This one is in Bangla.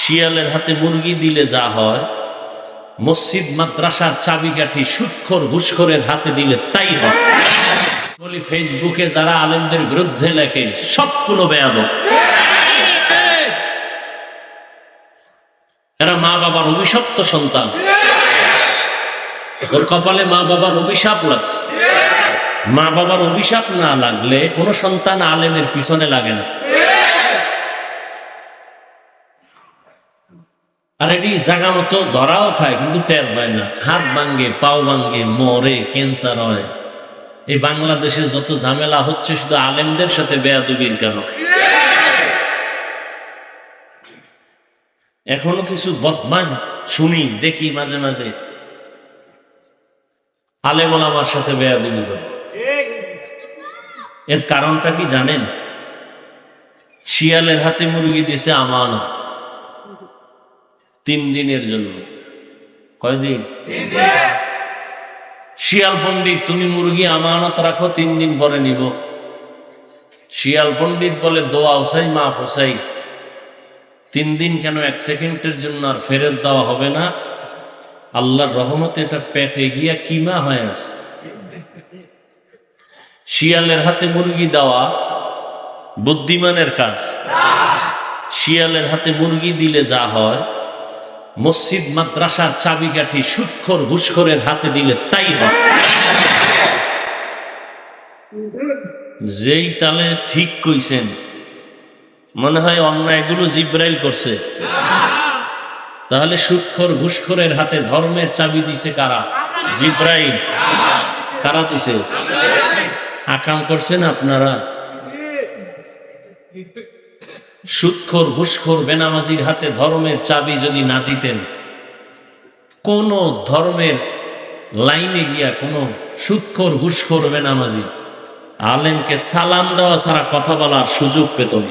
শিয়ালের হাতে মুরগি দিলে যা হয়, মসজিদ মাদ্রাসার চাবিকাঠি সুদখোর ঘুষখোরের হাতে দিলে তাই হয়। বলি ফেসবুকে যারা আলেমদের বিরুদ্ধে লেখে সবগুলো বেয়াদব। এরা মা বাবার অভিশপ্ত সন্তান। ওর কপালে মা বাবার অভিশাপ লাগছে। মা বাবার অভিশাপ না লাগলে কোন সন্তান আলেমের পিছনে লাগে না। আর এটি জায়গা মতো ধরাও খায়, কিন্তু টের পায় না। হাত ভাঙ্গে, পাও ভাঙ্গে, মরে, ক্যান্সার হয়। এই বাংলাদেশে যত ঝামেলা হচ্ছে শুধু আলেমদের সাথে বেয়াদবির কারণে। এখনো কিছু বদমাশ শুনি, দেখি মাঝে মাঝে আলেম ওলামার সাথে বেয়াদবি করে। এর কারণটা কি জানেন? শিয়ালের হাতে মুরগি দিয়েছে আমানত 3 দিনের জন্য। কয়দিন? শিয়াল পণ্ডিত, তুমি মুরগি আমানত রাখো, 3 দিন পরে নিব। শিয়াল পণ্ডিত বলে দোয়া ওসাই মাফ ওসাই, 3 দিন কেন, 1 সেকেন্ডের জন্য আর ফেরত দেওয়া হবে না। আল্লাহর রহমতে এটা পেটে গিয়া কিমা হয়ে আছে। শিয়ালের হাতে মুরগি দেওয়া বুদ্ধিমানের কাজ। শিয়ালের হাতে মুরগি দিলে যা হয়, মসজিদ মাদ্রাসার চাবিকাঠি সুদখোর ঘুষখোরের হাতে দিলে তাই হয়। যেই তালে ঠিক কইছেন, মনে হয় অন্যায়গুলো জিব্রাইল করছে। তাহলে সুদখোর ঘুষখোরের হাতে ধর্মের চাবি দিছে কারা? জিব্রাইল। কারা দিছে? আকাম করছেন আপনারা। সুদখোর ঘুষখোর বেনামাজির হাতে ধর্মের চাবি যদি না দিতেন, কোন ধর্মের লাইনে গিয়া কোন সুদখোর ঘুষখোর বেনামাজি আলেমকে সালাম দেওয়া ছাড়া কথা বলার সুযোগ পেত না।